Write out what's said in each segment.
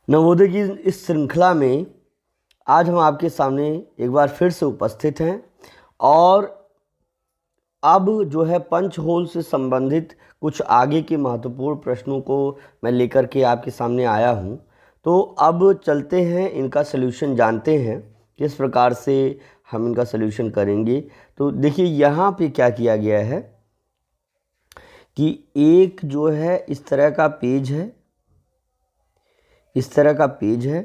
नवोदय की इस श्रृंखला में आज हम आपके सामने एक बार फिर से उपस्थित हैं और अब जो है पंच होल से संबंधित कुछ आगे के महत्वपूर्ण प्रश्नों को मैं लेकर के आपके सामने आया हूं। तो अब चलते हैं, इनका सलूशन जानते हैं किस प्रकार से हम इनका सलूशन करेंगे। तो देखिए यहाँ पे क्या किया गया है कि एक जो है इस तरह का पेज है, इस तरह का पेज है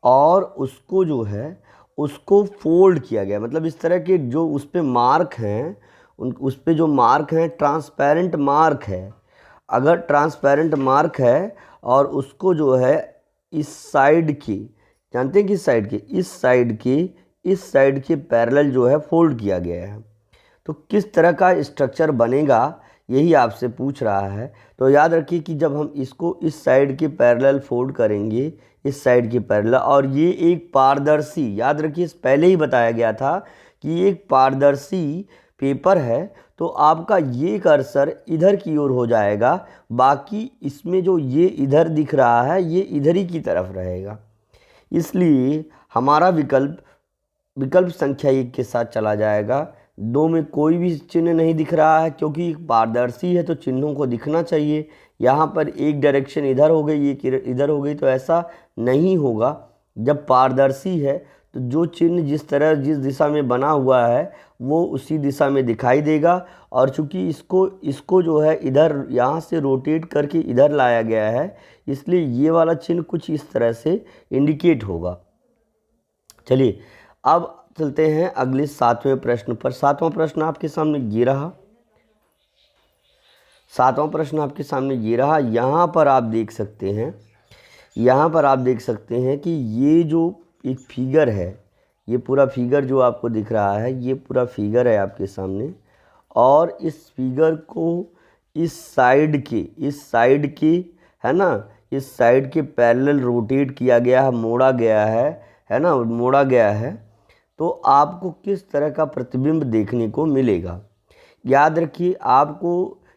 और उसको जो है उसको फोल्ड किया गया, मतलब इस तरह के जो उस पे मार्क हैं उस पे जो मार्क हैं ट्रांसपेरेंट मार्क है। अगर ट्रांसपेरेंट मार्क है और उसको जो है इस साइड की, जानते हैं किस साइड के, इस साइड के पैरेलल जो है फोल्ड किया गया है, तो किस तरह का स्ट्रक्चर बनेगा यही आपसे पूछ रहा है। तो याद रखिए कि जब हम इसको इस साइड के पैरेलल फोल्ड करेंगे, इस साइड के पैरेलल, और ये एक पारदर्शी, याद रखिए पहले ही बताया गया था कि एक पारदर्शी पेपर है, तो आपका ये कर्सर इधर की ओर हो जाएगा, बाकी इसमें जो ये इधर दिख रहा है ये इधर ही की तरफ रहेगा। इसलिए हमारा विकल्प संख्या 1 के साथ चला जाएगा। 2 में कोई भी चिन्ह नहीं दिख रहा है क्योंकि पारदर्शी है तो चिन्हों को दिखना चाहिए। यहाँ पर एक डायरेक्शन इधर हो गई, एक इधर हो गई, तो ऐसा नहीं होगा। जब पारदर्शी है तो जो चिन्ह जिस दिशा में बना हुआ है वो उसी दिशा में दिखाई देगा, और चूंकि इसको जो है इधर यहाँ से रोटेट करके इधर लाया गया है, इसलिए ये वाला चिन्ह कुछ इस तरह से इंडिकेट होगा। चलिए अब चलते हैं अगले 7वें प्रश्न पर। 7वां प्रश्न आपके सामने ये रहा। 7वां प्रश्न आपके सामने ये रहा। यहाँ पर आप देख सकते हैं, यहाँ पर आप देख सकते हैं कि ये जो एक फिगर है, ये पूरा फिगर जो आपको दिख रहा है, ये पूरा फिगर है आपके सामने, और इस फिगर को इस साइड के है ना, इस साइड के पैरेलल रोटेट किया गया है, मोड़ा गया है ना, मोड़ा गया है। तो आपको किस तरह का प्रतिबिंब देखने को मिलेगा। याद रखिए आपको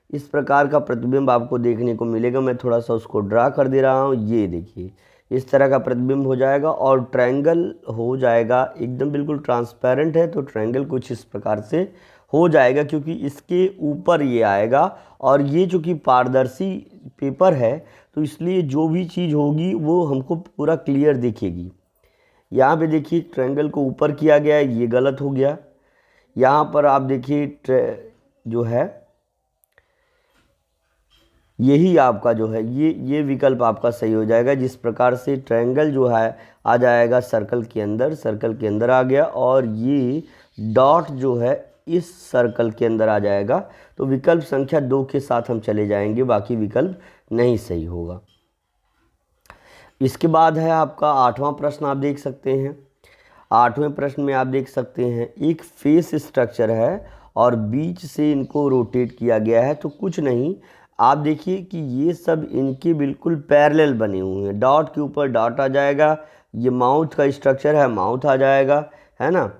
इस प्रकार का प्रतिबिंब आपको देखने को मिलेगा। मैं थोड़ा सा उसको ड्रा कर दे रहा हूँ। ये देखिए इस तरह का प्रतिबिंब हो जाएगा और ट्रायंगल हो जाएगा, एकदम बिल्कुल ट्रांसपेरेंट है तो ट्रायंगल कुछ इस प्रकार से हो जाएगा, क्योंकि इसके ऊपर ये आएगा और ये चूँकि पारदर्शी पेपर है तो इसलिए जो भी चीज़ होगी वो हमको पूरा क्लियर दिखेगी। यहाँ पे देखिए ट्रायंगल को ऊपर किया गया है, ये गलत हो गया। यहाँ पर आप देखिए जो है यही आपका जो है ये विकल्प आपका सही हो जाएगा। जिस प्रकार से ट्रायंगल जो है आ जाएगा सर्कल के अंदर आ गया, और ये डॉट जो है इस सर्कल के अंदर आ जाएगा। तो विकल्प संख्या 2 के साथ हम चले जाएंगे, बाकी विकल्प नहीं सही होगा। इसके बाद है आपका 8वां प्रश्न। आप देख सकते हैं 8वें प्रश्न में आप देख सकते हैं एक फेस स्ट्रक्चर है और बीच से इनको रोटेट किया गया है। तो कुछ नहीं, आप देखिए कि ये सब इनके बिल्कुल पैरेलल बने हुए हैं, डॉट के ऊपर डॉट आ जाएगा। ये माउथ का स्ट्रक्चर है, माउथ आ जाएगा, है ना।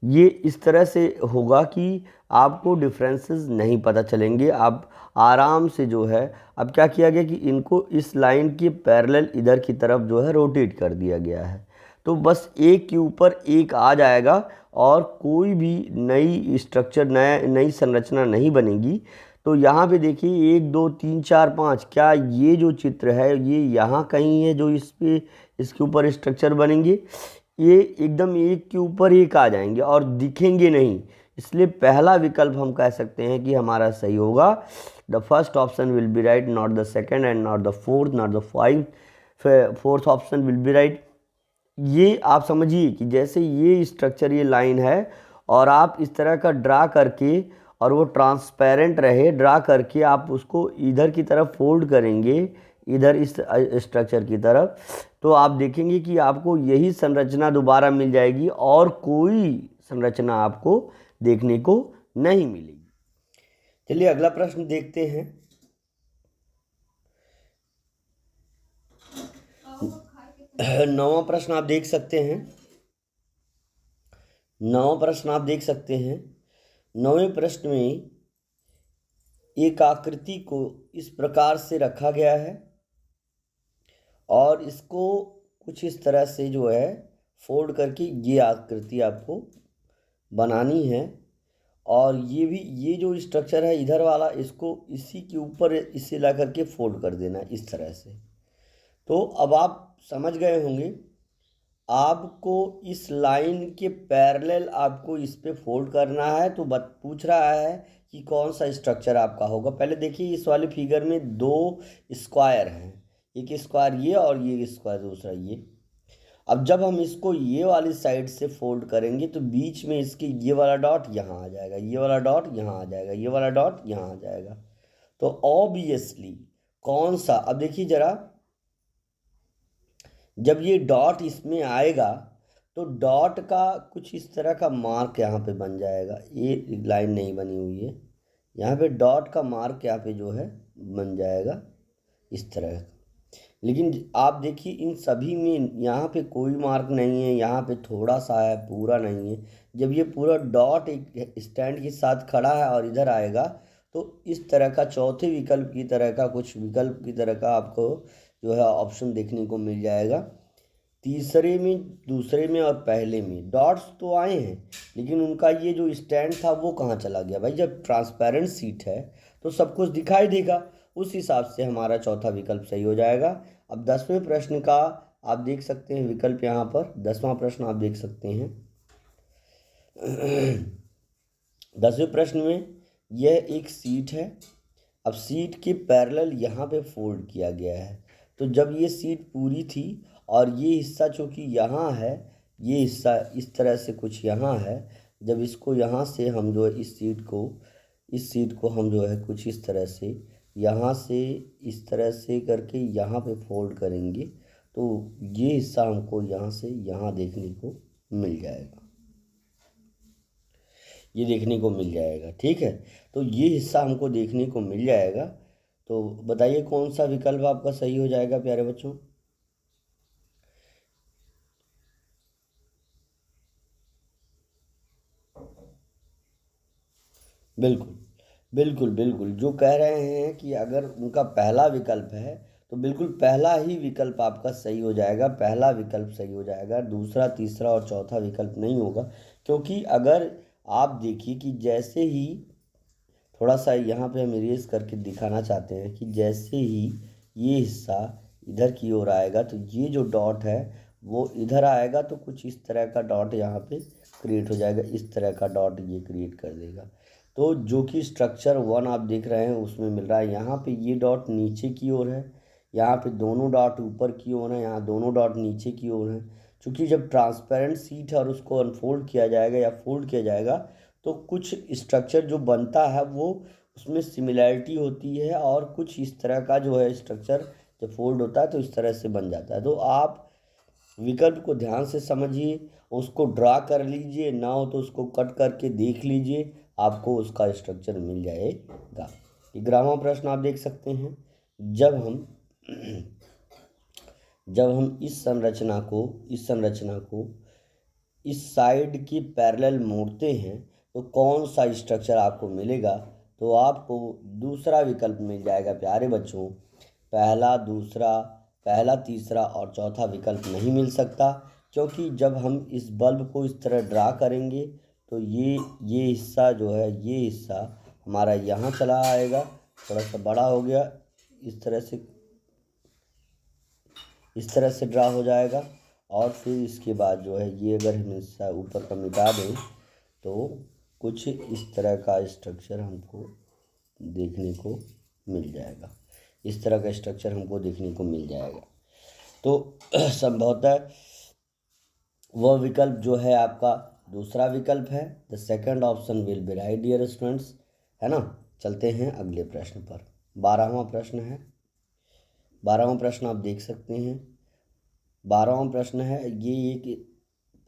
ये इस तरह से होगा कि आपको डिफरेंसेस नहीं पता चलेंगे। आप आराम से जो है, अब क्या किया गया कि इनको इस लाइन के पैरेलल इधर की तरफ जो है रोटेट कर दिया गया है, तो बस एक के ऊपर एक आ जाएगा और कोई भी नई स्ट्रक्चर नई संरचना नहीं बनेगी। तो यहाँ पे देखिए 1 2 3 4 5, क्या ये जो चित्र है ये यहाँ कहीं है जो इसके ऊपर स्ट्रक्चर बनेंगे? ये एकदम एक के ऊपर एक आ जाएंगे और दिखेंगे नहीं। इसलिए पहला विकल्प हम कह सकते हैं कि हमारा सही होगा। The first option will be right, not the second and not the fourth, not the fourth option will be right. ये आप समझिए कि जैसे ये स्ट्रक्चर, ये लाइन है और आप इस तरह का ड्रा करके, और वो ट्रांसपेरेंट रहे, ड्रा करके आप उसको इधर की तरफ फोल्ड करेंगे, इधर इस स्ट्रक्चर की तरफ, तो आप देखेंगे कि आपको यही संरचना दोबारा मिल जाएगी और कोई संरचना आपको देखने को नहीं मिलेगी। चलिए अगला प्रश्न देखते हैं। 9वां प्रश्न आप देख सकते हैं। 9वां प्रश्न आप देख सकते हैं। 9वें प्रश्न में एक आकृति को इस प्रकार से रखा गया है और इसको कुछ इस तरह से जो है फोल्ड करके ये आकृति आपको बनानी है। और ये जो स्ट्रक्चर है इधर वाला, इसको इसी के ऊपर इसे ला करके फोल्ड कर देना है इस तरह से। तो अब आप समझ गए होंगे, आपको इस लाइन के पैरेलल आपको इस पे फोल्ड करना है। तो पूछ रहा है कि कौन सा स्ट्रक्चर आपका होगा। पहले देखिए इस वाले फिगर में दो स्क्वायर हैं, एक स्क्वायर ये और ये स्क्वायर दूसरा ये। अब जब हम इसको ये वाली साइड से फोल्ड करेंगे तो बीच में इसके ये वाला डॉट यहाँ आ जाएगा, ये वाला डॉट यहाँ आ जाएगा, ये वाला डॉट यहाँ आ जाएगा। तो ऑब्वियसली कौन सा, अब देखिए ज़रा, जब ये डॉट इसमें आएगा तो डॉट का कुछ इस तरह का मार्क यहाँ पे बन जाएगा। ये लाइन नहीं बनी हुई है, यहाँ पे डॉट का मार्क यहाँ पे जो है बन जाएगा इस तरह। लेकिन आप देखिए इन सभी में यहाँ पे कोई मार्क नहीं है, यहाँ पे थोड़ा सा है, पूरा नहीं है। जब ये पूरा डॉट एक स्टैंड के साथ खड़ा है और इधर आएगा तो इस तरह का चौथे विकल्प की तरह का, कुछ विकल्प की तरह का आपको जो है ऑप्शन देखने को मिल जाएगा। तीसरे में, दूसरे में और पहले में डॉट्स तो आए हैं, लेकिन उनका ये जो स्टैंड था वो कहाँ चला गया भाई। जब ट्रांसपेरेंट सीट है तो सब कुछ दिखाई देगा, उस हिसाब से हमारा चौथा विकल्प सही हो जाएगा। अब 10वें प्रश्न का आप देख सकते हैं विकल्प यहाँ पर, 10वां प्रश्न आप देख सकते हैं। 10वें प्रश्न में यह एक सीट है। अब सीट के पैरेलल यहाँ पे फोल्ड किया गया है। तो जब ये सीट पूरी थी और ये हिस्सा चूँकि यहाँ है, ये हिस्सा इस तरह से कुछ यहाँ है, जब इसको यहाँ से हम जो है इस सीट को हम जो है कुछ इस तरह से यहाँ से इस तरह से करके यहाँ पे फोल्ड करेंगे तो ये हिस्सा हमको यहाँ से यहाँ देखने को मिल जाएगा, ये देखने को मिल जाएगा। ठीक है, तो ये हिस्सा हमको देखने को मिल जाएगा। तो बताइए कौन सा विकल्प आपका सही हो जाएगा प्यारे बच्चों। बिल्कुल बिल्कुल बिल्कुल, जो कह रहे हैं कि अगर उनका पहला विकल्प है तो बिल्कुल पहला ही विकल्प आपका सही हो जाएगा, पहला विकल्प सही हो जाएगा, दूसरा तीसरा और चौथा विकल्प नहीं होगा। क्योंकि अगर आप देखिए कि जैसे ही, थोड़ा सा यहाँ पे हम इरेज करके दिखाना चाहते हैं कि जैसे ही ये हिस्सा इधर की ओर आएगा तो ये जो डॉट है वो इधर आएगा तो कुछ इस तरह का डॉट यहाँ पे क्रिएट हो जाएगा, इस तरह का डॉट ये क्रिएट कर देगा। तो जो कि स्ट्रक्चर 1 आप देख रहे हैं उसमें मिल रहा है। यहाँ पे ये डॉट नीचे की ओर है, यहाँ पे दोनों डॉट ऊपर की ओर है, यहाँ दोनों डॉट नीचे की ओर है। चूँकि जब ट्रांसपेरेंट सीट है और उसको अनफोल्ड किया जाएगा या फोल्ड किया जाएगा तो कुछ स्ट्रक्चर जो बनता है वो उसमें सिमिलैरिटी होती है, और कुछ इस तरह का जो है स्ट्रक्चर जब फोल्ड होता है तो इस तरह से बन जाता है। तो आप विकल्प को ध्यान से समझिए, उसको ड्रा कर लीजिए, ना हो तो उसको कट करके देख लीजिए, आपको उसका स्ट्रक्चर मिल जाएगा। 11वां प्रश्न आप देख सकते हैं। जब हम इस संरचना को इस साइड की पैरेलल मोड़ते हैं तो कौन सा स्ट्रक्चर आपको मिलेगा। तो आपको दूसरा विकल्प मिल जाएगा प्यारे बच्चों। पहला तीसरा और चौथा विकल्प नहीं मिल सकता, क्योंकि जब हम इस बल्ब को इस तरह ड्रा करेंगे तो ये हिस्सा जो है, ये हिस्सा हमारा यहाँ चला आएगा, थोड़ा सा बड़ा हो गया, इस तरह से ड्रा हो जाएगा। और फिर इसके बाद जो है ये अगर हम हिस्सा ऊपर का मिटा दें तो कुछ इस तरह का स्ट्रक्चर हमको देखने को मिल जाएगा, इस तरह का स्ट्रक्चर हमको देखने को मिल जाएगा। तो संभवतः वह विकल्प जो है आपका दूसरा विकल्प है। The second option will be right dear students, है ना। चलते हैं अगले प्रश्न पर। 12वां प्रश्न है। 12वां प्रश्न आप देख सकते हैं। 12वां प्रश्न है, ये एक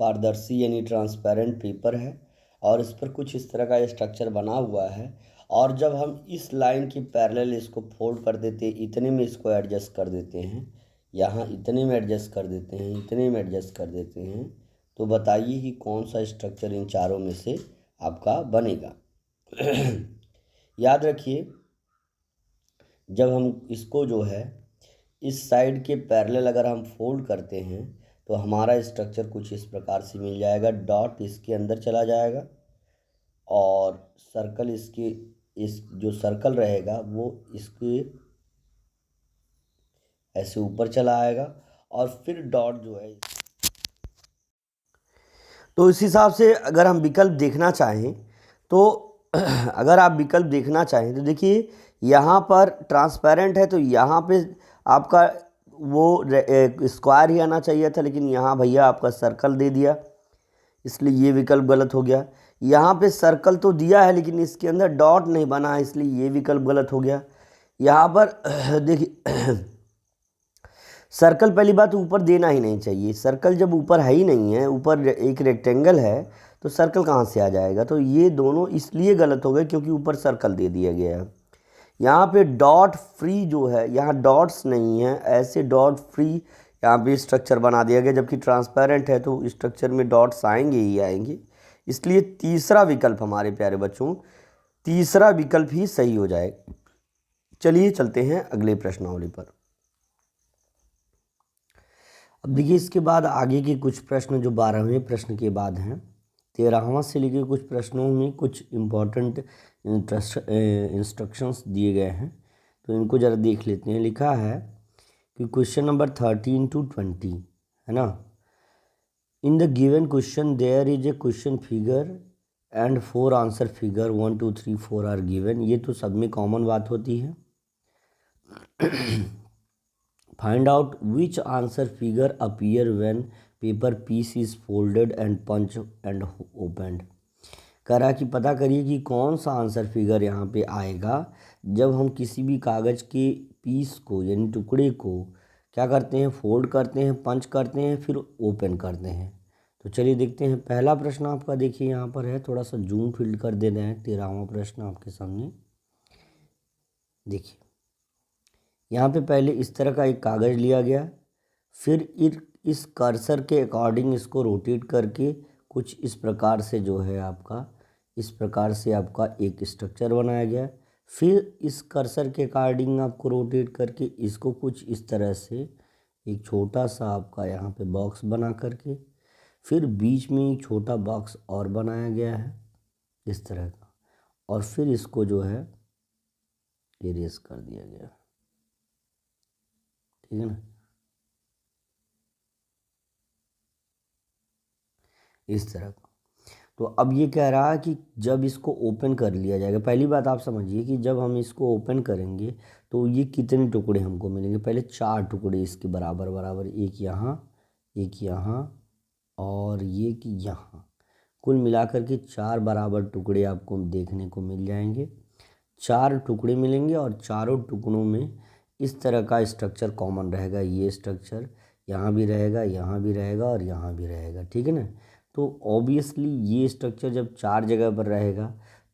पारदर्शी यानी ट्रांसपेरेंट पेपर है और इस पर कुछ इस तरह का स्ट्रक्चर बना हुआ है, और जब हम इस लाइन की पैरेलल इसको फोल्ड कर देते हैं, इतने में इसको एडजस्ट कर देते हैं, यहाँ इतने में एडजस्ट कर देते हैं, इतने में एडजस्ट कर देते हैं, तो बताइए कि कौन सा स्ट्रक्चर इन चारों में से आपका बनेगा। याद रखिए, जब हम इसको जो है इस साइड के पैरेलल अगर हम फोल्ड करते हैं तो हमारा स्ट्रक्चर कुछ इस प्रकार से मिल जाएगा। डॉट इसके अंदर चला जाएगा और सर्कल इसके इस जो सर्कल रहेगा वो इसके ऐसे ऊपर चला आएगा और फिर डॉट जो है। तो इस हिसाब से अगर हम विकल्प देखना चाहें तो अगर आप विकल्प देखना चाहें तो देखिए यहाँ पर ट्रांसपेरेंट है तो यहाँ पे आपका वो स्क्वायर ही आना चाहिए था, लेकिन यहाँ भैया आपका सर्कल दे दिया, इसलिए ये विकल्प गलत हो गया। यहाँ पे सर्कल तो दिया है लेकिन इसके अंदर डॉट नहीं बना है, इसलिए ये विकल्प गलत हो गया। यहाँ पर देखिए सर्कल पहली बात ऊपर देना ही नहीं चाहिए, सर्कल जब ऊपर है ही नहीं है, ऊपर एक रेक्टेंगल है तो सर्कल कहाँ से आ जाएगा। तो ये दोनों इसलिए गलत हो गए क्योंकि ऊपर सर्कल दे दिया गया है। यहाँ पे डॉट फ्री जो है, यहाँ डॉट्स नहीं है, ऐसे डॉट फ्री यहाँ पे स्ट्रक्चर बना दिया गया, जबकि ट्रांसपेरेंट है तो स्ट्रक्चर में डॉट्स आएंगे ही आएंगे। इसलिए तीसरा विकल्प हमारे प्यारे बच्चों, तीसरा विकल्प ही सही हो जाएगा। चलिए चलते हैं अगले प्रश्नावली पर। अब देखिए इसके बाद आगे के कुछ प्रश्न जो 12वें प्रश्न के बाद हैं, 13वां से लेकर कुछ प्रश्नों में कुछ इम्पॉर्टेंट इंस्ट्रक्शंस दिए गए हैं, तो इनको ज़रा देख लेते हैं। लिखा है कि क्वेश्चन नंबर 13 to 20 है ना। In the given question there is a question figure and 4 answer figure 1 2 3 4 are given. ये तो सब में कॉमन बात होती है। Find out which answer figure appear when paper piece is folded and punch and opened. कह रहा कि पता करिए कि कौन सा आंसर फिगर यहाँ पे आएगा जब हम किसी भी कागज़ के पीस को यानी टुकड़े को क्या करते हैं, फोल्ड करते हैं, पंच करते हैं, फिर ओपन करते हैं। तो चलिए देखते हैं। पहला प्रश्न आपका देखिए यहाँ पर है, थोड़ा सा जूम फील्ड कर दे रहे हैं। 13वां प्रश्न आपके सामने देखिए। यहाँ पे पहले इस तरह का एक कागज़ लिया गया, फिर इस कर्सर के अकॉर्डिंग इसको रोटेट करके कुछ इस प्रकार से जो है आपका, इस प्रकार से आपका एक स्ट्रक्चर बनाया गया। फिर इस कर्सर के अकॉर्डिंग आपको रोटेट करके इसको कुछ इस तरह से एक छोटा सा आपका यहाँ पे बॉक्स बना करके, फिर बीच में एक छोटा बॉक्स और बनाया गया है इस तरह का, और फिर इसको जो है इरेज कर दिया गया। ठीक है ना, इस तरह का। तो अब ये कह रहा है कि जब इसको ओपन कर लिया जाएगा, पहली बात आप समझिए कि जब हम इसको ओपन करेंगे तो ये कितने टुकड़े हमको मिलेंगे। पहले 4 टुकड़े इसके बराबर बराबर, एक यहाँ, एक यहाँ और ये कि यहाँ, कुल मिलाकर के 4 बराबर टुकड़े आपको देखने को मिल जाएंगे। 4 टुकड़े मिलेंगे और चारों टुकड़ों में इस तरह का स्ट्रक्चर कॉमन रहेगा। ये स्ट्रक्चर यहाँ भी रहेगा, यहाँ भी रहेगा और यहाँ भी रहेगा। ठीक है ना। तो ऑब्वियसली ये स्ट्रक्चर जब 4 जगह पर रहेगा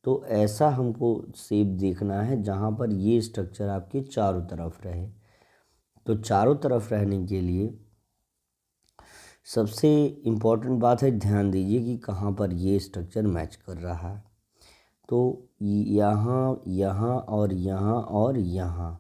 तो ऐसा हमको शेप देखना है जहाँ पर ये स्ट्रक्चर आपके चारों तरफ रहे। तो चारों तरफ रहने के लिए सबसे इम्पॉर्टेंट बात है, ध्यान दीजिए कि कहाँ पर ये स्ट्रक्चर मैच कर रहा है। तो यहाँ, यहाँ और यहाँ और यहाँ,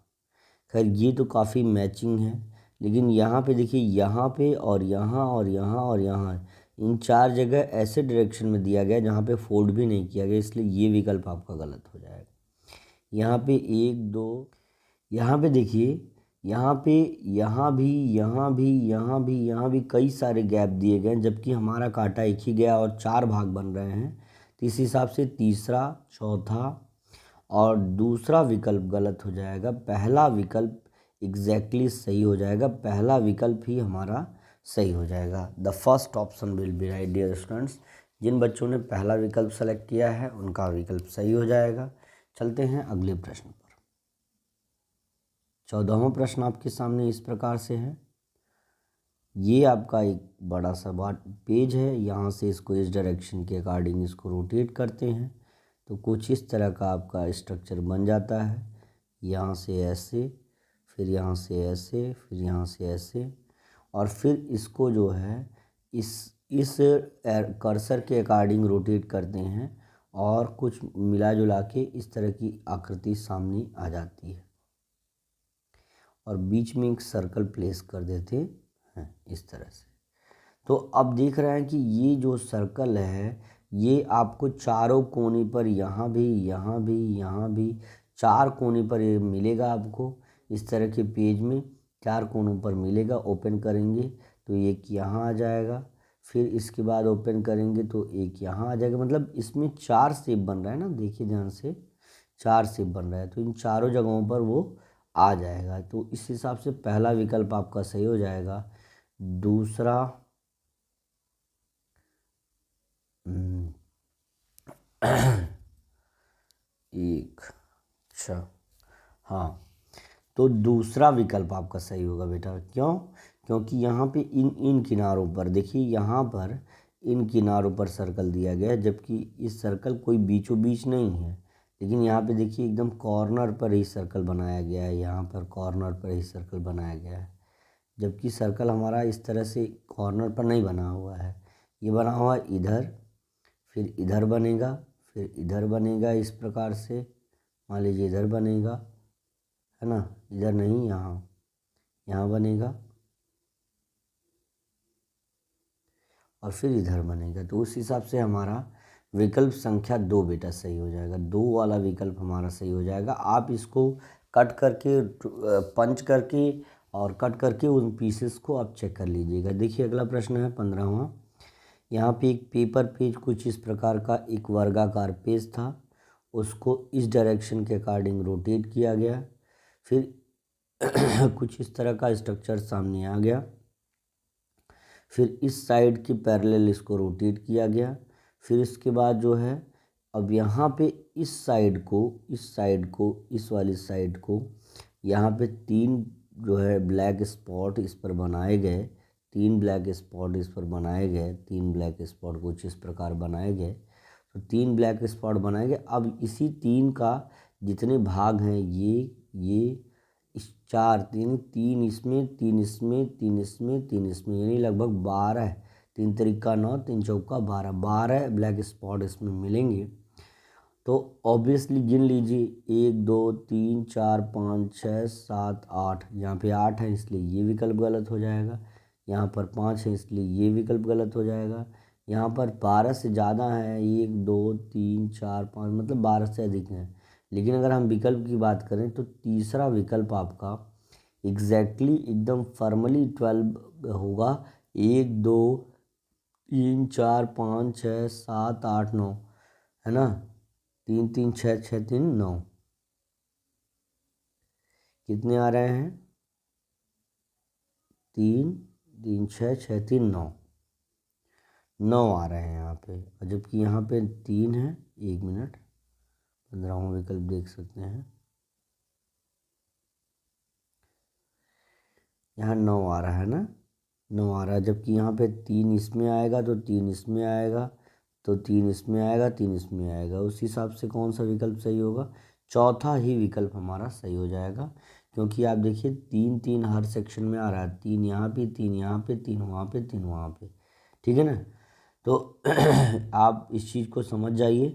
खैर ये तो काफ़ी मैचिंग है, लेकिन यहाँ पे देखिए, यहाँ पे और यहाँ और यहाँ और यहाँ, इन 4 जगह ऐसे डायरेक्शन में दिया गया जहाँ पे फोल्ड भी नहीं किया गया, इसलिए ये विकल्प आपका गलत हो जाएगा। यहाँ पे 1 2, यहाँ पे देखिए, यहाँ पे, यहाँ भी, यहाँ भी, यहाँ भी, यहाँ भी कई सारे गैप दिए गए हैं, जबकि हमारा कांटा एक ही गया और 4 भाग बन रहे हैं। तो इस हिसाब से तीसरा, चौथा और दूसरा विकल्प गलत हो जाएगा। पहला विकल्प एग्जैक्टली सही हो जाएगा, पहला विकल्प ही हमारा सही हो जाएगा। The first option will be right dear students. जिन बच्चों ने पहला विकल्प सेलेक्ट किया है उनका विकल्प सही हो जाएगा। चलते हैं अगले प्रश्न पर। 14वां प्रश्न आपके सामने इस प्रकार से है। ये आपका एक बड़ा सा पेज है, यहाँ से इसको इस डायरेक्शन के अकॉर्डिंग इसको रोटेट करते हैं तो कुछ इस तरह का आपका स्ट्रक्चर बन जाता है। यहाँ से ऐसे, फिर यहाँ से ऐसे, फिर यहाँ से ऐसे, और फिर इसको जो है इस कर्सर के अकॉर्डिंग रोटेट करते हैं और कुछ मिला जुला के इस तरह की आकृति सामने आ जाती है। और बीच में एक सर्कल प्लेस कर देते हैं इस तरह से। तो अब देख रहे हैं कि ये जो सर्कल है ये आपको चारों कोने पर यहाँ भी यहाँ भी यहाँ भी 4 कोने पर ये मिलेगा। आपको इस तरह के पेज में 4 कोनों पर मिलेगा। ओपन करेंगे तो एक यहाँ आ जाएगा, फिर इसके बाद ओपन करेंगे तो एक यहाँ आ जाएगा। मतलब इसमें 4 शेप बन रहा है ना, देखिए ध्यान से 4 शेप बन रहा है, तो इन चारों जगहों पर वो आ जाएगा। तो इस हिसाब से पहला विकल्प आपका सही हो जाएगा। दूसरा एक, अच्छा हाँ, तो दूसरा विकल्प आपका सही होगा बेटा। क्यों? क्योंकि यहाँ पे इन किनारों पर देखिए, यहाँ पर इन किनारों पर सर्कल दिया गया है, जबकि इस सर्कल कोई बीचों बीच नहीं है, लेकिन यहाँ पे देखिए एकदम कॉर्नर पर ही सर्कल बनाया गया है। यहाँ पर कॉर्नर पर ही सर्कल बनाया गया है, जबकि सर्कल हमारा इस तरह से कॉर्नर पर नहीं बना हुआ है। ये बना हुआ इधर, फिर इधर बनेगा, फिर इधर बनेगा। इस प्रकार से मान लीजिए इधर बनेगा, है ना, इधर नहीं, यहाँ बनेगा और फिर इधर बनेगा। तो उस हिसाब से हमारा विकल्प संख्या 2 बेटा सही हो जाएगा। 2 वाला विकल्प हमारा सही हो जाएगा। आप इसको कट करके पंच करके और कट करके उन पीसेस को आप चेक कर लीजिएगा। देखिए अगला प्रश्न है 15वां। यहाँ पे एक पेपर पेज कुछ इस प्रकार का एक वर्गाकार पेज था, उसको इस डायरेक्शन के अकॉर्डिंग रोटेट किया गया। फिर कुछ इस तरह का स्ट्रक्चर सामने आ गया। फिर इस साइड के पैरेलल इसको रोटेट किया गया। फिर इसके बाद जो है, अब यहाँ पे इस वाली साइड को यहाँ पे 3 जो है ब्लैक स्पॉट इस पर बनाए गए। 3 ब्लैक स्पॉट इस पर बनाए गए। 3 ब्लैक स्पॉट कुछ इस प्रकार बनाए गए। तो 3 ब्लैक स्पॉट बनाए गए। अब इसी 3 का जितने भाग हैं, ये इस 4, 3 इसमें, 3 इसमें, 3 इसमें, 3 इसमें, यानी लगभग 12। 3 तिरिका 9, 3 चौका 12, 12 ब्लैक स्पॉट इसमें मिलेंगे। तो ऑब्वियसली गिन लीजिए, 1 2 3 4 5 6 7 8, यहाँ पे 8 है इसलिए ये विकल्प गलत हो जाएगा। यहाँ पर 5 है इसलिए ये विकल्प गलत हो जाएगा। यहाँ पर 12 से ज़्यादा है, 1 2 3 4 5, मतलब 12 से अधिक है। लेकिन अगर हम विकल्प की बात करें तो तीसरा विकल्प आपका एग्जैक्टली एकदम फॉर्मली 12 होगा। 1 2 3 4 5 6 7 8 9, है ना, 3 3 6 6 3 9, कितने आ रहे हैं? 3 3 6 6 3 9, 9 आ रहे हैं यहाँ पे। और जबकि यहाँ पे 3 है। 1 मिनट, 15वां विकल्प देख सकते हैं, यहाँ 9 आ रहा है ना, 9 आ रहा है। जबकि यहाँ पे 3 इसमें आएगा तो 3 इसमें आएगा, तो 3 इसमें आएगा, 3 इसमें आएगा। उस हिसाब से कौन सा विकल्प सही होगा? चौथा ही विकल्प हमारा सही हो जाएगा। क्योंकि आप देखिए 3 3 हर सेक्शन में आ रहा है, 3 यहाँ पे, 3 यहाँ पे, 3 वहाँ पे, 3 वहाँ पे, ठीक है ना। तो आप इस चीज़ को समझ जाइए,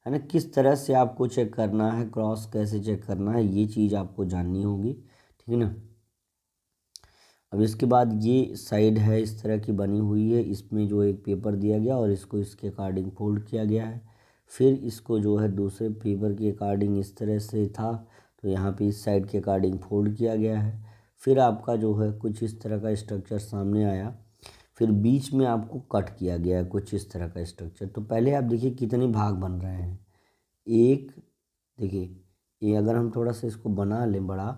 है ना, किस तरह से आपको चेक करना है, क्रॉस कैसे चेक करना है, ये चीज़ आपको जाननी होगी, ठीक है ना। अब इसके बाद ये साइड है इस तरह की बनी हुई है, इसमें जो एक पेपर दिया गया और इसको इसके अकॉर्डिंग फोल्ड किया गया है। फिर इसको जो है दूसरे पेपर के अकॉर्डिंग इस तरह से था, तो यहाँ पे इस साइड के अकॉर्डिंग फोल्ड किया गया है। फिर आपका जो है कुछ इस तरह का स्ट्रक्चर सामने आया। फिर बीच में आपको कट किया गया है कुछ इस तरह का स्ट्रक्चर। तो पहले आप देखिए कितने भाग बन रहे हैं। एक, देखिए ये अगर हम थोड़ा सा इसको बना लें बड़ा,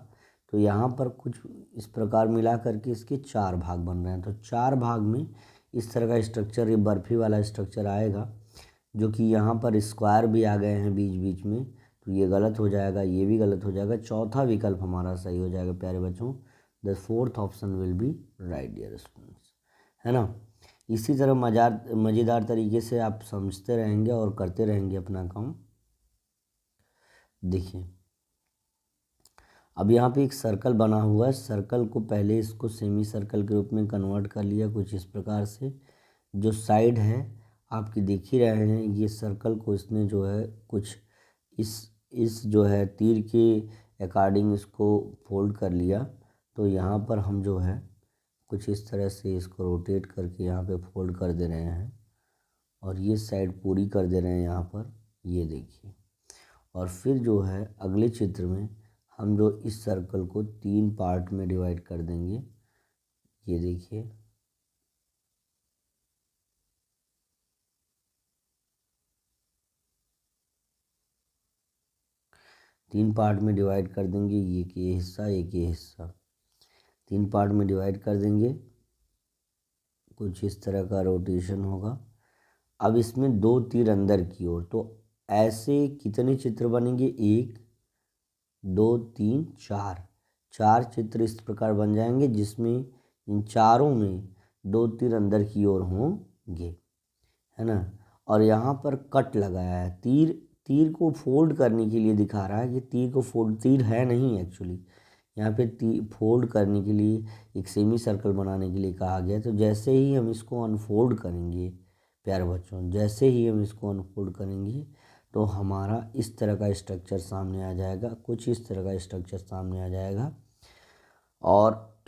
तो यहाँ पर कुछ इस प्रकार मिला करके इसके 4 भाग बन रहे हैं। तो 4 भाग में इस तरह का स्ट्रक्चर, ये बर्फ़ी वाला स्ट्रक्चर आएगा, जो कि यहाँ पर स्क्वायर भी आ गए हैं बीच बीच में, तो ये गलत हो जाएगा, ये भी गलत हो जाएगा। चौथा विकल्प हमारा सही हो जाएगा प्यारे बच्चों। The fourth option will be right dear students, है ना। इसी तरह मज़ेदार तरीके से आप समझते रहेंगे और करते रहेंगे अपना काम। देखिए अब यहाँ पे एक सर्कल बना हुआ है। सर्कल को पहले इसको सेमी सर्कल के रूप में कन्वर्ट कर लिया कुछ इस प्रकार से। जो साइड है आपकी देख ही रहे हैं, ये सर्कल को इसने जो है कुछ इस जो है तीर के अकॉर्डिंग इसको फोल्ड कर लिया। तो यहाँ पर हम जो है कुछ इस तरह से इसको रोटेट करके यहाँ पे फोल्ड कर दे रहे हैं और ये साइड पूरी कर दे रहे हैं यहाँ पर, ये देखिए। और फिर जो है अगले चित्र में हम जो इस सर्कल को 3 पार्ट में डिवाइड कर देंगे, ये देखिए। तीन पार्ट में डिवाइड कर देंगे, एक ये हिस्सा एक ये हिस्सा, 3 पार्ट में डिवाइड कर देंगे। कुछ इस तरह का रोटेशन होगा। अब इसमें 2 तीर अंदर की ओर, तो ऐसे कितने चित्र बनेंगे? 1 2 3 4 चित्र इस प्रकार बन जाएंगे, जिसमें इन चारों में 2 तीर अंदर की ओर होंगे, है ना। और यहाँ पर कट लगाया है, तीर को फोल्ड करने के लिए दिखा रहा है कि तीर को फोल्ड, तीर है नहीं एक्चुअली यहाँ पे, फोल्ड करने के लिए एक सेमी सर्कल बनाने के लिए कहा गया। तो जैसे ही हम इसको अनफोल्ड करेंगे प्यारे बच्चों, जैसे ही हम इसको अनफोल्ड करेंगे तो हमारा इस तरह का स्ट्रक्चर सामने आ जाएगा, कुछ इस तरह का स्ट्रक्चर सामने आ जाएगा। और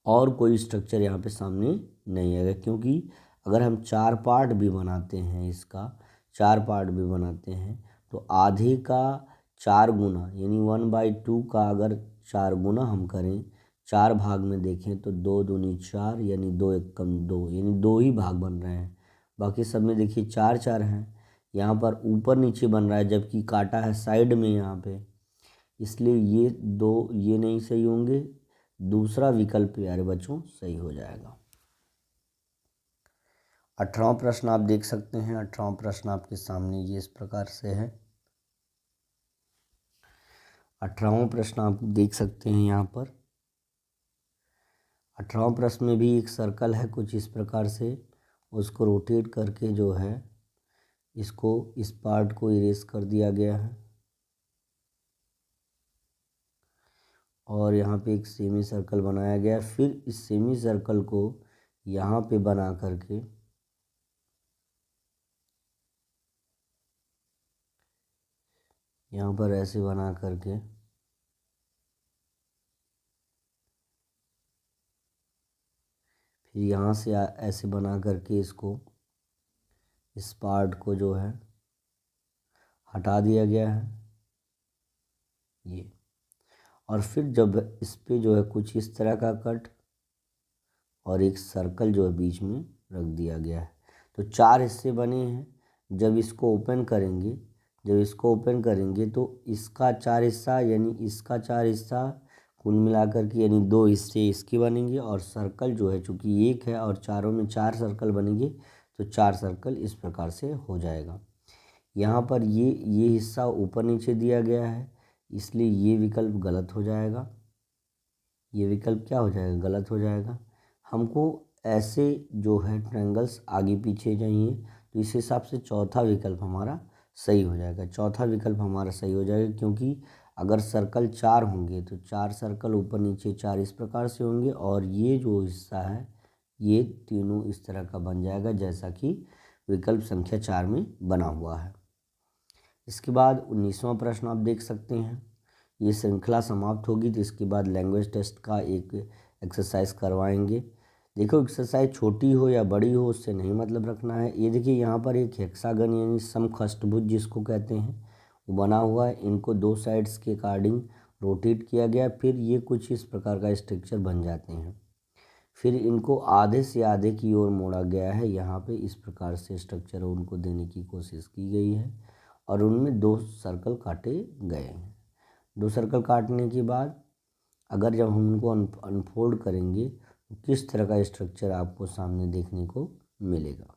और कोई स्ट्रक्चर यहाँ पे सामने नहीं आएगा, क्योंकि अगर हम 4 पार्ट भी बनाते हैं, इसका 4 पार्ट भी बनाते हैं, तो आधे का 4 गुना यानी 1/2 का अगर 4 गुना हम करें, 4 भाग में देखें तो 2 दूनी 4 यानी 2 एकम 2 यानी 2 ही भाग बन रहे हैं। बाकी सब में देखिए 4 4 हैं। यहाँ पर ऊपर नीचे बन रहा है, जबकि काटा है साइड में यहाँ पे, इसलिए ये 2 ये नहीं सही होंगे। दूसरा विकल्प प्यारे बच्चों सही हो जाएगा। 18वां प्रश्न आप देख सकते हैं। 18वां प्रश्न आपके सामने ये इस प्रकार से है। 18वां प्रश्न आप देख सकते हैं यहाँ पर। 18वां प्रश्न में भी एक सर्कल है कुछ इस प्रकार से, उसको रोटेट करके जो है इसको, इस पार्ट को इरेज कर दिया गया है। और यहाँ पे एक सेमी सर्कल बनाया गया। फिर इस सेमी सर्कल को यहाँ पे बना करके यहाँ पर ऐसे बना करके फिर यहाँ से ऐसे बना करके इसको, इस पार्ट को जो है हटा दिया गया है ये। और फिर जब इस पे जो है कुछ इस तरह का कट और एक सर्कल जो है बीच में रख दिया गया है। तो 4 हिस्से बने हैं। जब इसको ओपन करेंगे, तो इसका 4 हिस्सा यानी इसका 4 हिस्सा कुल मिलाकर के यानी 2 हिस्से इसके बनेंगे। और सर्कल जो है चूँकि एक है और चारों में 4 सर्कल बनेंगे, तो 4 सर्कल इस प्रकार से हो जाएगा। यहाँ पर ये हिस्सा ऊपर नीचे दिया गया है, इसलिए ये विकल्प गलत हो जाएगा। ये विकल्प क्या हो जाएगा? गलत हो जाएगा। हमको ऐसे जो है ट्रायंगल्स आगे पीछे चाहिए, तो इस हिसाब से चौथा विकल्प हमारा सही हो जाएगा। चौथा विकल्प हमारा सही हो जाएगा, क्योंकि अगर सर्कल 4 होंगे तो 4 सर्कल ऊपर नीचे 4 इस प्रकार से होंगे, और ये जो हिस्सा है ये तीनों इस तरह का बन जाएगा, जैसा कि विकल्प संख्या 4 में बना हुआ है। इसके बाद 19वां प्रश्न आप देख सकते हैं। ये श्रृंखला समाप्त होगी तो इसके बाद लैंग्वेज टेस्ट का एक एक्सरसाइज करवाएंगे। देखो एक्सरसाइज छोटी हो या बड़ी हो उससे नहीं मतलब रखना है। ये देखिए यहाँ पर एक हेक्सागन यानी समखष्टभुज जिसको कहते हैं वो बना हुआ है। इनको 2 साइड्स के अकॉर्डिंग रोटेट किया गया, फिर ये कुछ इस प्रकार का स्ट्रक्चर बन जाते हैं। फिर इनको आधे से आधे की ओर मोड़ा गया है। यहाँ पे इस प्रकार से स्ट्रक्चर उनको देने की कोशिश की गई है, और उनमें 2 सर्कल काटे गए हैं। 2 सर्कल काटने के बाद अगर जब हम उनको अनफोल्ड करेंगे तो किस तरह का स्ट्रक्चर आपको सामने देखने को मिलेगा।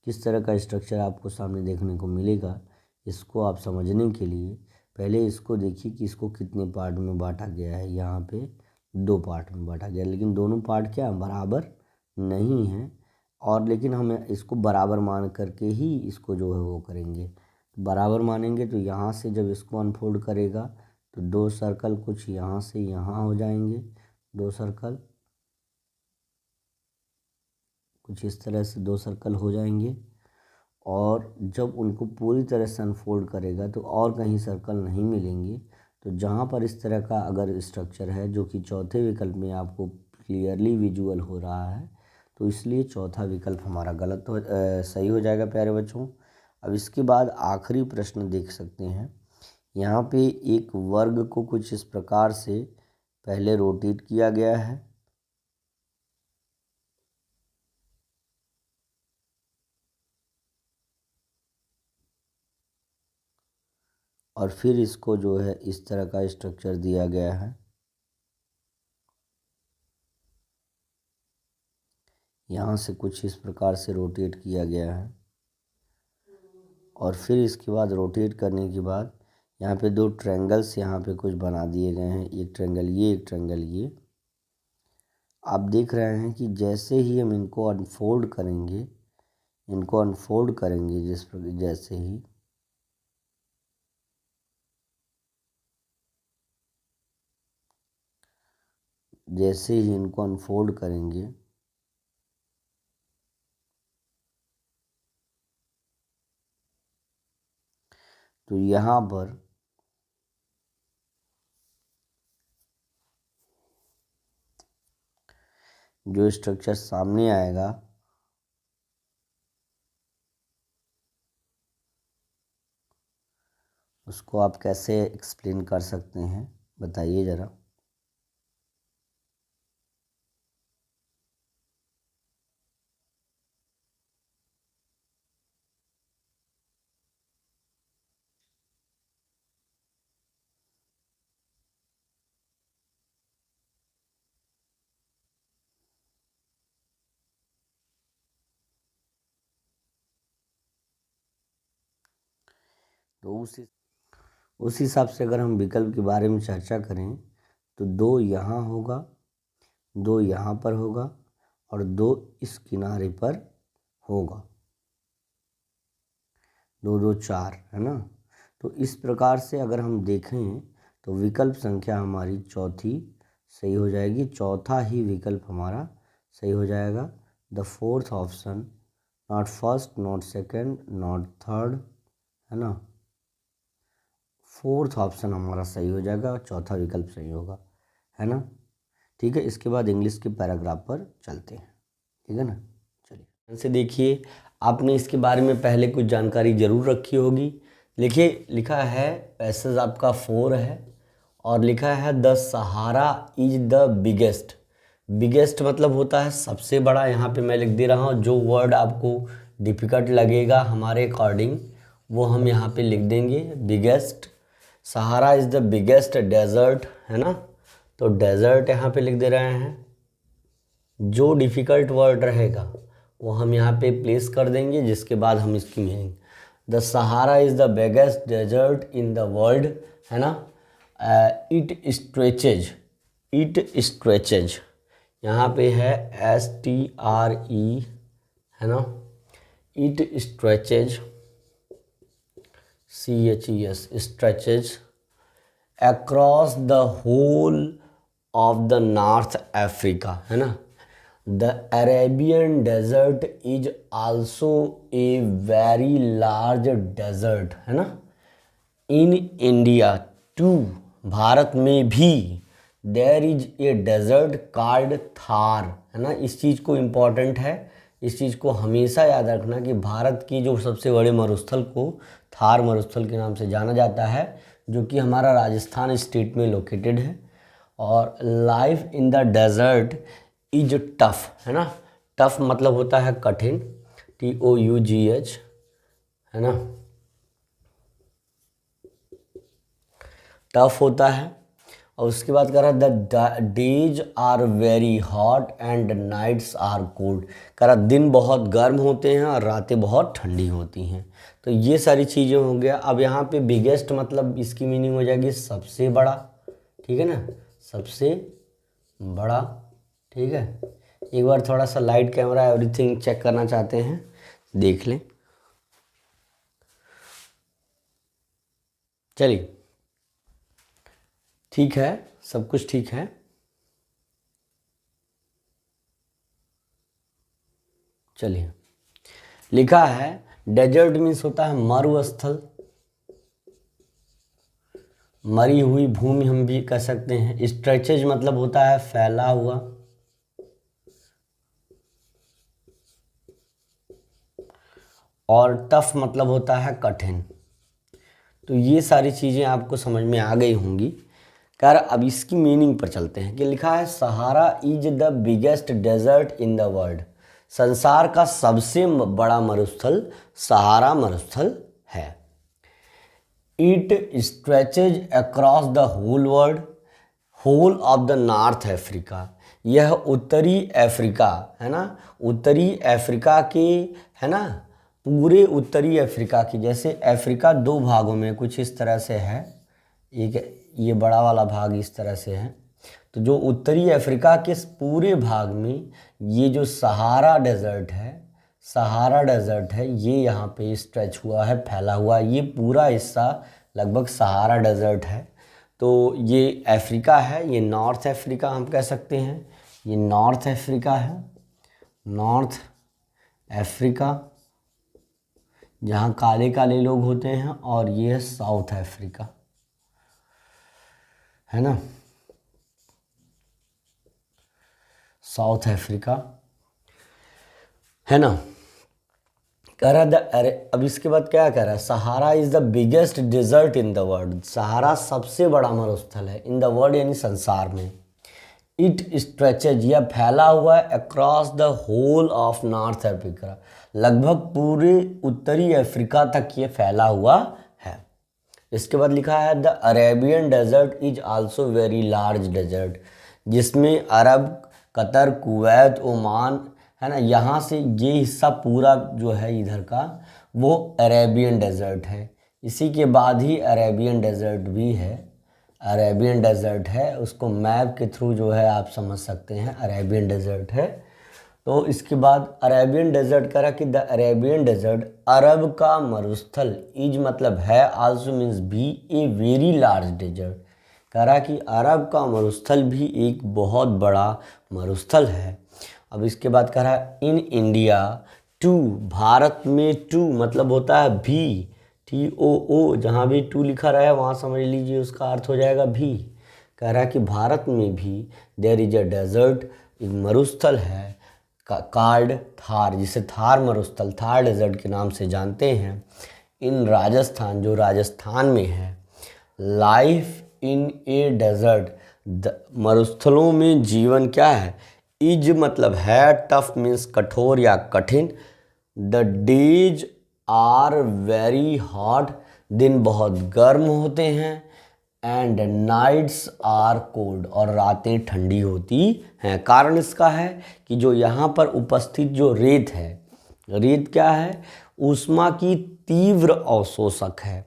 किस तरह का स्ट्रक्चर आपको सामने देखने को मिलेगा, इसको आप समझने के लिए पहले इसको देखिए कि इसको कितने पार्ट में बांटा गया है। यहाँ पे 2 पार्ट में बांटा गया, लेकिन दोनों पार्ट क्या बराबर नहीं हैं। और लेकिन हम इसको बराबर मान करके ही इसको जो है वो करेंगे। बराबर मानेंगे तो यहाँ से जब इसको अनफोल्ड करेगा तो 2 सर्कल कुछ यहाँ से यहाँ हो जाएंगे, 2 सर्कल कुछ इस तरह से 2 सर्कल हो जाएंगे। और जब उनको पूरी तरह से अनफोल्ड करेगा तो और कहीं सर्कल नहीं मिलेंगे, तो जहाँ पर इस तरह का अगर स्ट्रक्चर है जो कि चौथे विकल्प में आपको क्लियरली विजुअल हो रहा है, तो इसलिए चौथा विकल्प हमारा सही हो जाएगा प्यारे बच्चों। अब इसके बाद आखिरी प्रश्न देख सकते हैं। यहाँ पे एक वर्ग को कुछ इस प्रकार से पहले रोटेट किया गया है, और फिर इसको जो है इस तरह का स्ट्रक्चर दिया गया है। यहाँ से कुछ इस प्रकार से रोटेट किया गया है, और फिर इसके बाद रोटेट करने के बाद यहाँ पे दो ट्रायंगल्स यहाँ पे कुछ बना दिए गए हैं, एक ट्रायंगल ये, एक ट्रायंगल ये। आप देख रहे हैं कि जैसे ही हम इनको अनफोल्ड करेंगे, जैसे ही इनको अनफोल्ड करेंगे तो यहाँ पर जो स्ट्रक्चर सामने आएगा उसको आप कैसे एक्सप्लेन कर सकते हैं, बताइए ज़रा। तो उस हिसाब से अगर हम विकल्प के बारे में चर्चा करें तो दो यहाँ होगा, दो यहाँ पर होगा, और दो इस किनारे पर होगा, दो दो चार, है ना। तो इस प्रकार से अगर हम देखें तो विकल्प संख्या हमारी चौथी सही हो जाएगी, चौथा ही विकल्प हमारा सही हो जाएगा। The fourth option, not first, not second, not third, है ना, फोर्थ ऑप्शन हमारा सही हो जाएगा, चौथा विकल्प सही होगा, है ना। ठीक है, इसके बाद इंग्लिश के पैराग्राफ पर चलते हैं, ठीक है ना। चलिए से देखिए, आपने इसके बारे में पहले कुछ जानकारी जरूर रखी होगी। लिखिए, लिखा है पैसेज आपका 4 है, और लिखा है the Sahara is the biggest. Biggest मतलब होता है सबसे बड़ा। यहाँ पे मैं लिख दे रहा हूँ, जो वर्ड आपको डिफ़िकल्ट लगेगा हमारे अकॉर्डिंग वो हम यहाँ पे लिख देंगे, biggest. Sahara is the biggest desert, है ना, तो डेजर्ट यहाँ पे लिख दे रहे हैं। जो डिफ़िकल्ट वर्ड रहेगा वो हम यहाँ पे प्लेस कर देंगे, जिसके बाद हम इसकी meaning, the Sahara is the biggest desert in the world, है ना। इट स्ट्रेचेज यहाँ पे है STRE, है ना, it stretches CHES, stretches across the whole of the North Africa, है ना। The Arabian desert is also a very large desert, है ना। इन इंडिया टू, भारत में भी, there is a desert called Thar, है ना। इस चीज़ को इम्पॉर्टेंट है, इस चीज़ को हमेशा याद रखना कि भारत की जो सबसे बड़े मरुस्थल को थार मरुस्थल के नाम से जाना जाता है, जो कि हमारा राजस्थान स्टेट में लोकेटेड है। और life in the desert is tough, है ना। टफ मतलब होता है कठिन, TOUGH, है ना, टफ होता है। और उसके बाद कह रहा है the days are very hot and nights are cold, कह रहा दिन बहुत गर्म होते हैं और रातें बहुत ठंडी होती हैं। तो ये सारी चीज़ें हो गया। अब यहाँ पे बिगेस्ट मतलब इसकी मीनिंग हो जाएगी सबसे बड़ा, ठीक है ना, सबसे बड़ा, ठीक है। एक बार थोड़ा सा लाइट कैमरा एवरीथिंग चेक करना चाहते हैं, देख लें। चलिए, ठीक है, सब कुछ ठीक है। चलिए, लिखा है डेजर्ट मीन्स होता है मरुस्थल। मरी हुई भूमि हम भी कह सकते हैं। स्ट्रेचेज मतलब होता है फैला हुआ, और टफ मतलब होता है कठिन। तो ये सारी चीज़ें आपको समझ में आ गई होंगी। खैर अब इसकी मीनिंग पर चलते हैं कि लिखा है Sahara is the biggest desert in the world. संसार का सबसे बड़ा मरुस्थल सहारा मरुस्थल है। It stretches across the whole world, whole of the North Africa. यह उत्तरी अफ्रीका है ना, उत्तरी अफ्रीका के, है ना, पूरे उत्तरी अफ्रीका की, जैसे अफ्रीका दो भागों में कुछ इस तरह से है, एक ये बड़ा वाला भाग इस तरह से है, तो जो उत्तरी अफ्रीका के पूरे भाग में ये जो सहारा डेजर्ट है, सहारा डेजर्ट है, ये यहाँ पे स्ट्रेच हुआ है, फैला हुआ, ये पूरा हिस्सा लगभग सहारा डेजर्ट है। तो ये अफ्रीका है, ये नॉर्थ अफ्रीका हम कह सकते हैं, ये नॉर्थ अफ्रीका है, नॉर्थ अफ्रीका जहाँ काले काले लोग होते हैं, और ये है साउथ अफ्रीका, है ना, साउथ अफ्रीका, है ना। कह रहा द, अरे अब इसके बाद क्या कह रहा है, Sahara is the biggest desert in the world. Sahara सबसे बड़ा मरुस्थल है इन द वर्ल्ड यानी संसार में। इट स्ट्रेचेज, यह फैला हुआ है across the whole of North Africa, लगभग पूरे उत्तरी अफ्रीका तक ये फैला हुआ है। इसके बाद लिखा है the Arabian desert is also very large desert, जिसमें अरब, कतर, कुवैत, ओमान, है ना, यहाँ से ये हिस्सा पूरा जो है इधर का वो अरेबियन डेजर्ट है। इसी के बाद ही अरेबियन डेजर्ट भी है, अरेबियन डेजर्ट है, उसको मैप के थ्रू जो है आप समझ सकते हैं अरेबियन डेजर्ट है। तो इसके बाद अरेबियन डेजर्ट करा कि द अरेबियन डेजर्ट अरब का मरुस्थल, इज मतलब है, आल्सो मीन्स भी, ए वेरी लार्ज डेजर्ट, करा कि अरब का मरुस्थल भी एक बहुत बड़ा मरुस्थल है। अब इसके बाद कह रहा है इन इंडिया टू, भारत में टू मतलब होता है भी, TOO, जहाँ भी टू लिखा रहा है वहाँ समझ लीजिए उसका अर्थ हो जाएगा भी। कह रहा है कि भारत में भी देयर इज अ डेजर्ट, एक मरुस्थल है, कार्ड थार, जिसे थार मरुस्थल, थार डेजर्ट के नाम से जानते हैं, इन राजस्थान, जो राजस्थान में है। लाइफ इन ए डेजर्ट, मरुस्थलों में जीवन क्या है, इज मतलब है, टफ मीन्स कठोर या कठिन, the days are very hot, दिन बहुत गर्म होते हैं, एंड नाइट्स आर कोल्ड, और रातें ठंडी होती हैं। कारण इसका है कि जो यहाँ पर उपस्थित जो रेत है, रेत क्या है, ऊष्मा की तीव्र अवशोषक है,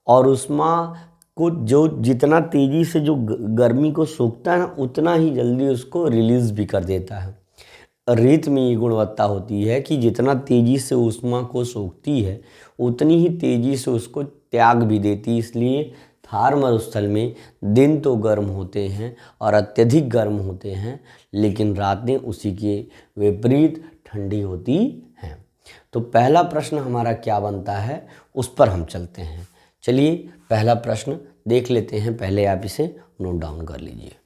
और ऊष्मा को जो जितना तेज़ी से जो गर्मी को सोखता है ना, उतना ही जल्दी उसको रिलीज़ भी कर देता है। रेत में ये गुणवत्ता होती है कि जितना तेज़ी से ऊष्मा को सोखती है उतनी ही तेज़ी से उसको त्याग भी देती है। इसलिए थार मरुस्थल में दिन तो गर्म होते हैं और अत्यधिक गर्म होते हैं, लेकिन रातें उसी के विपरीत ठंडी होती हैं। तो पहला प्रश्न हमारा क्या बनता है, उस पर हम चलते हैं। चलिए पहला प्रश्न देख लेते हैं, पहले आप इसे नोट डाउन कर लीजिए।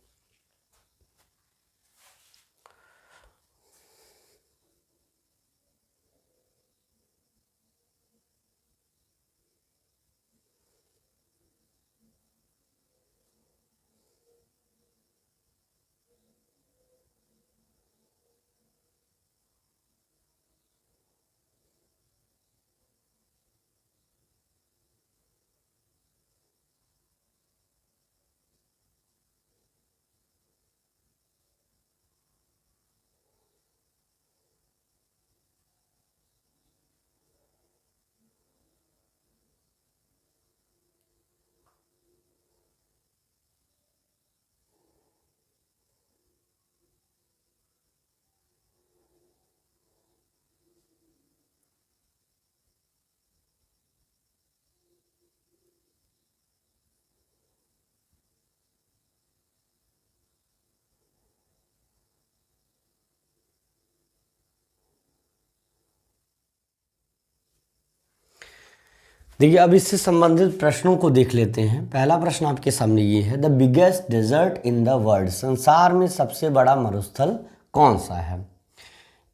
देखिए अब इससे संबंधित प्रश्नों को देख लेते हैं। पहला प्रश्न आपके सामने ये है, the biggest desert in the world, संसार में सबसे बड़ा मरुस्थल कौन सा है?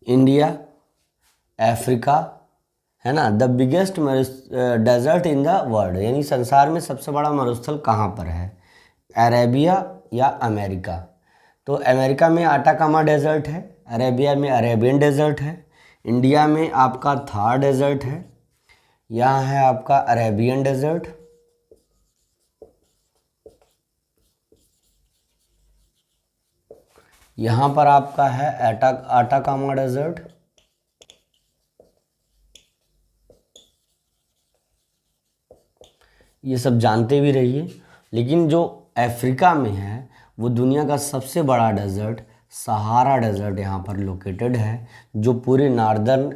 इंडिया, अफ्रीका, है ना। The biggest desert in the world यानी संसार में सबसे बड़ा मरुस्थल कहाँ पर है? अरेबिया या अमेरिका? तो अमेरिका में आटाकामा डेजर्ट है, अरेबिया में अरेबियन डेजर्ट है, इंडिया में आपका थार डेजर्ट है, यहाँ है आपका अरेबियन डेजर्ट, यहाँ पर आपका है आटाकामा डेजर्ट। ये सब जानते भी रहिए। लेकिन जो अफ्रीका में है वो दुनिया का सबसे बड़ा डेजर्ट सहारा डेजर्ट यहाँ पर लोकेटेड है, जो पूरे नॉर्दर्न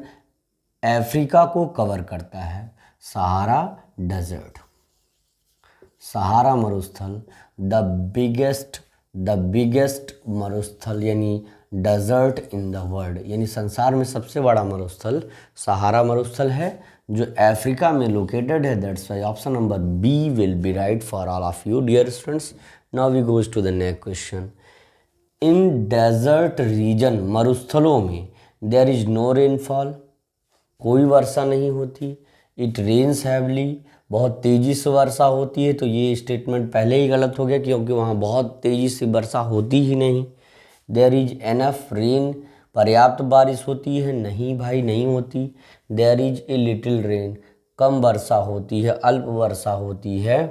अफ्रीका को कवर करता है। सहारा डेजर्ट, सहारा मरुस्थल, द बिगेस्ट मरुस्थल यानी डेजर्ट इन द वर्ल्ड यानी संसार में सबसे बड़ा मरुस्थल सहारा मरुस्थल है, जो अफ्रीका में लोकेटेड है। That's why option number B will be right for all of you dear students. Now we goes to the next question. In desert region, मरुस्थलों में देयर इज नो रेनफॉल, कोई वर्षा नहीं होती। इट रेन्स हैवली, बहुत तेज़ी से वर्षा होती है। तो ये स्टेटमेंट पहले ही गलत हो गया क्योंकि वहाँ बहुत तेज़ी से वर्षा होती ही नहीं। देयर इज एनफ रेन, पर्याप्त बारिश होती है? नहीं भाई, नहीं होती। There is a little rain, कम वर्षा होती है, अल्प वर्षा होती है।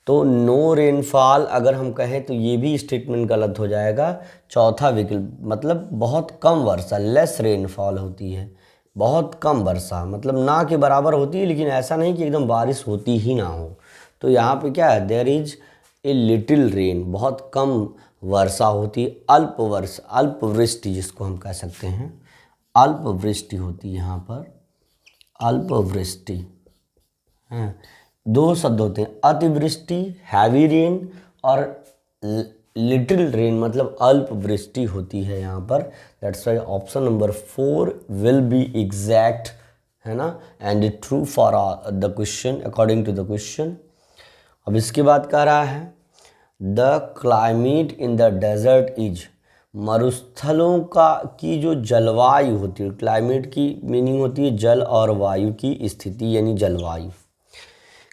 तो नो रेनफॉल अगर हम कहें तो ये भी स्टेटमेंट गलत हो जाएगा। चौथा विकल्प मतलब बहुत कम वर्षा, लेस रेनफॉल होती है, बहुत कम वर्षा मतलब ना के बराबर होती है, लेकिन ऐसा नहीं कि एकदम बारिश होती ही ना हो। तो यहाँ पे क्या है, there is a little rain, बहुत कम वर्षा होती है। अल्प वर्षा, अल्प वृष्टि जिसको हम कह सकते हैं, अल्प वृष्टि होती है यहाँ पर, अल्प वृष्टि है। दो शब्द होते हैं, अतिवृष्टि हैवी रेन और लिटिल रेन मतलब अल्प वृष्टि होती है यहाँ पर। That's why option number 4 will be exact, है ना, and true for the question according to the question. अब इसके बाद कह रहा है the climate in the desert is, मरुस्थलों की जो जलवायु होती है, क्लाइमेट की मीनिंग होती है जल और वायु की स्थिति यानी जलवायु।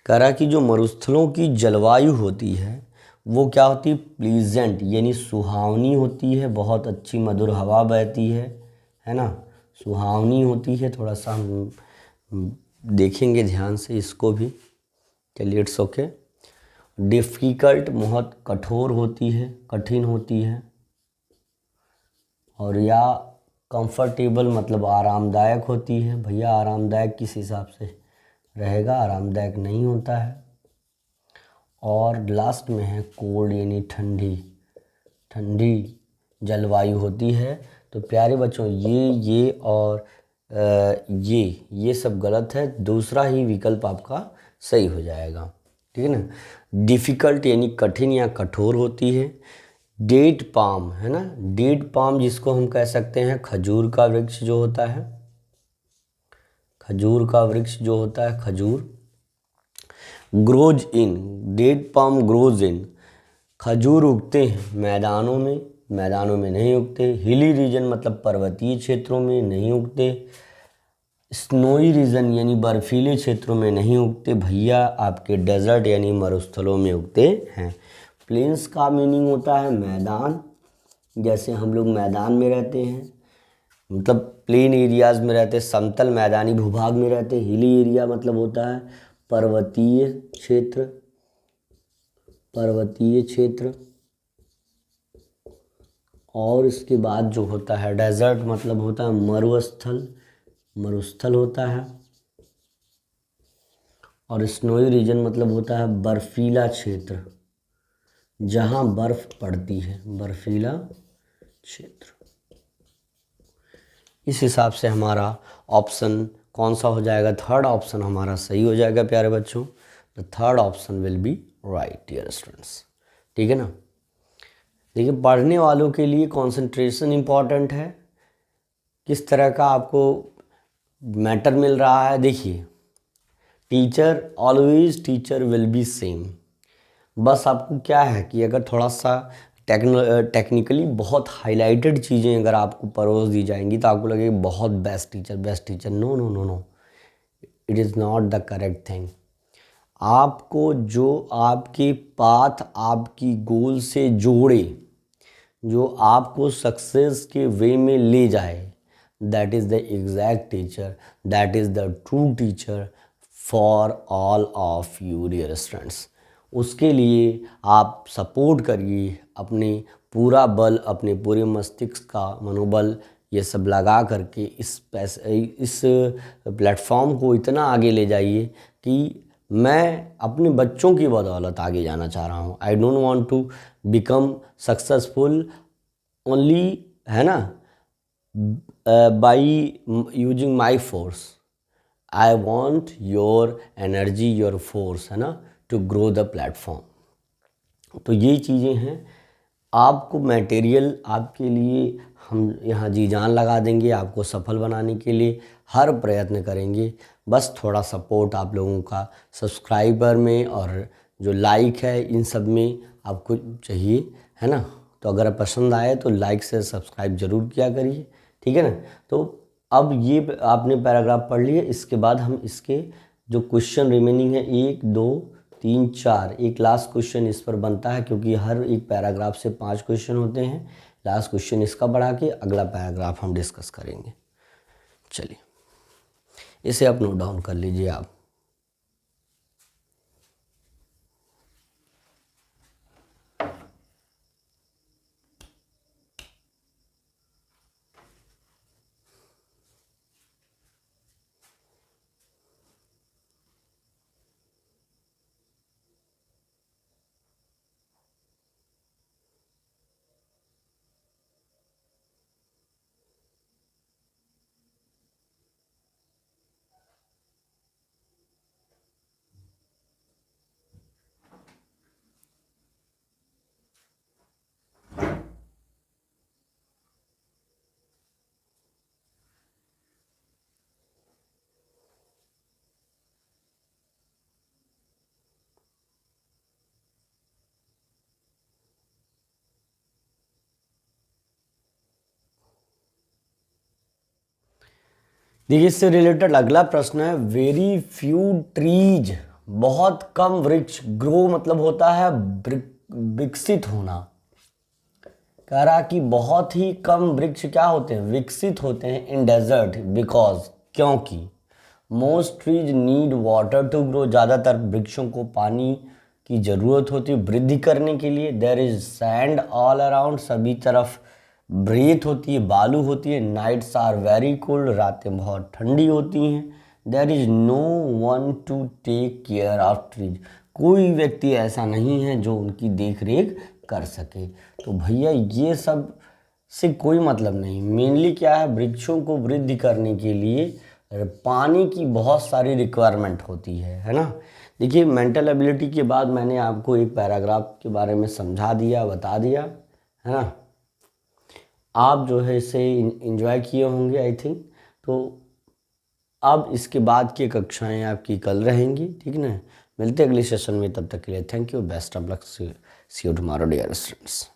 कह रहा कि जो मरुस्थलों की जलवायु होती है वो क्या होती है, प्लीजेंट यानी सुहावनी होती है, बहुत अच्छी मधुर हवा बहती है ना, सुहावनी होती है। थोड़ा सा हम देखेंगे ध्यान से इसको भी, चलिए इट्स ओके। डिफ़िकल्ट बहुत कठोर होती है, कठिन होती है। और या कंफर्टेबल मतलब आरामदायक होती है। भैया आरामदायक किस हिसाब से रहेगा, आरामदायक नहीं होता है। और लास्ट में है कोल्ड यानी ठंडी, ठंडी जलवायु होती है। तो प्यारे बच्चों ये और ये सब गलत है, दूसरा ही विकल्प आपका सही हो जाएगा, ठीक है ना। डिफ़िकल्ट यानी कठिन या कठोर होती है। डेट पाम है ना, डेट पाम जिसको हम कह सकते हैं खजूर का वृक्ष जो होता है, खजूर का वृक्ष जो होता है, खजूर। Grows in, date palm grows in, खजूर उगते हैं मैदानों में, मैदानों में नहीं उगते। हिली रीजन मतलब पर्वतीय क्षेत्रों में नहीं उगते। स्नोई रीजन यानी बर्फीले क्षेत्रों में नहीं उगते। भैया आपके डेजर्ट यानी मरुस्थलों में उगते हैं। प्लेन्स का मीनिंग होता है मैदान, जैसे हम लोग मैदान में रहते हैं, मतलब प्लेन एरियाज़ में रहते हैं, समतल मैदानी भूभाग में रहते हैं। हिली एरिया मतलब होता है पर्वतीय क्षेत्र, पर्वतीय क्षेत्र। और इसके बाद जो होता है डेजर्ट मतलब होता है मरुस्थल, मरुस्थल होता है। और स्नोई रीजन मतलब होता है बर्फीला क्षेत्र, जहाँ बर्फ पड़ती है, बर्फीला क्षेत्र। इस हिसाब से हमारा ऑप्शन कौन सा हो जाएगा, थर्ड ऑप्शन हमारा सही हो जाएगा प्यारे बच्चों। The third option will be right dear students, ठीक है ना। देखिए पढ़ने वालों के लिए कंसंट्रेशन इम्पॉर्टेंट है, किस तरह का आपको मैटर मिल रहा है। देखिए teacher always teacher will be same. बस आपको क्या है कि अगर थोड़ा सा टेक्निकली बहुत हाईलाइटेड चीज़ें अगर आपको परोस दी जाएंगी तो आपको लगेगा बहुत best teacher best teacher. No no no no, it is not the correct thing. आपको जो आपके पाथ आपकी गोल से जोड़े, जो आपको सक्सेस के वे में ले जाए, that is the exact teacher, that is the true teacher for all of you dear students. उसके लिए आप सपोर्ट करिए, अपने पूरा बल, अपने पूरे मस्तिष्क का मनोबल ये सब लगा करके इस प्लेटफॉर्म को इतना आगे ले जाइए कि मैं अपने बच्चों की बदौलत आगे जाना चाह रहा हूँ। I don't want to become successful only, है ना, by using my force. I want your energy, your force, है ना, टू ग्रो द प्लेटफॉर्म। तो ये चीज़ें हैं। आपको मटेरियल आपके लिए हम यहाँ जी जान लगा देंगे, आपको सफल बनाने के लिए हर प्रयत्न करेंगे। बस थोड़ा सपोर्ट आप लोगों का सब्सक्राइबर में और जो लाइक है इन सब में आपको चाहिए, है ना। तो अगर पसंद आए तो लाइक से सब्सक्राइब ज़रूर किया करिए, ठीक है ना। तो अब ये आपने पैराग्राफ पढ़ लिया, इसके बाद हम इसके जो क्वेश्चन रिमेनिंग है 1 2 3 4, एक लास्ट क्वेश्चन इस पर बनता है क्योंकि हर एक पैराग्राफ से 5 क्वेश्चन होते हैं। लास्ट क्वेश्चन इसका बढ़ा के अगला पैराग्राफ हम डिस्कस करेंगे। चलिए इसे आप नोट डाउन कर लीजिए आप। देखिए इससे रिलेटेड अगला प्रश्न है, वेरी फ्यू ट्रीज, बहुत कम वृक्ष, ग्रो मतलब होता है विकसित होना। कह रहा कि बहुत ही कम वृक्ष क्या होते हैं, विकसित होते हैं इन डेजर्ट, बिकॉज क्योंकि most trees need water to grow, ज़्यादातर वृक्षों को पानी की ज़रूरत होती है वृद्धि करने के लिए। There is sand all around, सभी तरफ रेत होती है, बालू होती है। नाइट्स आर वेरी कोल्ड, रातें बहुत ठंडी होती हैं। There is no one to take care of trees, कोई व्यक्ति ऐसा नहीं है जो उनकी देख रेख कर सके। तो भैया ये सब से कोई मतलब नहीं। मेनली क्या है, वृक्षों को वृद्धि करने के लिए पानी की बहुत सारी रिक्वायरमेंट होती है ना। देखिए मेंटल एबिलिटी के बाद मैंने आपको एक पैराग्राफ के बारे में समझा दिया, बता दिया, है ना। आप जो है इसे एंजॉय किए होंगे आई थिंक। तो अब इसके बाद की कक्षाएं आपकी कल रहेंगी, ठीक ना। मिलते अगले सेशन में, तब तक के लिए thank you, best of luck, see you tomorrow dear students.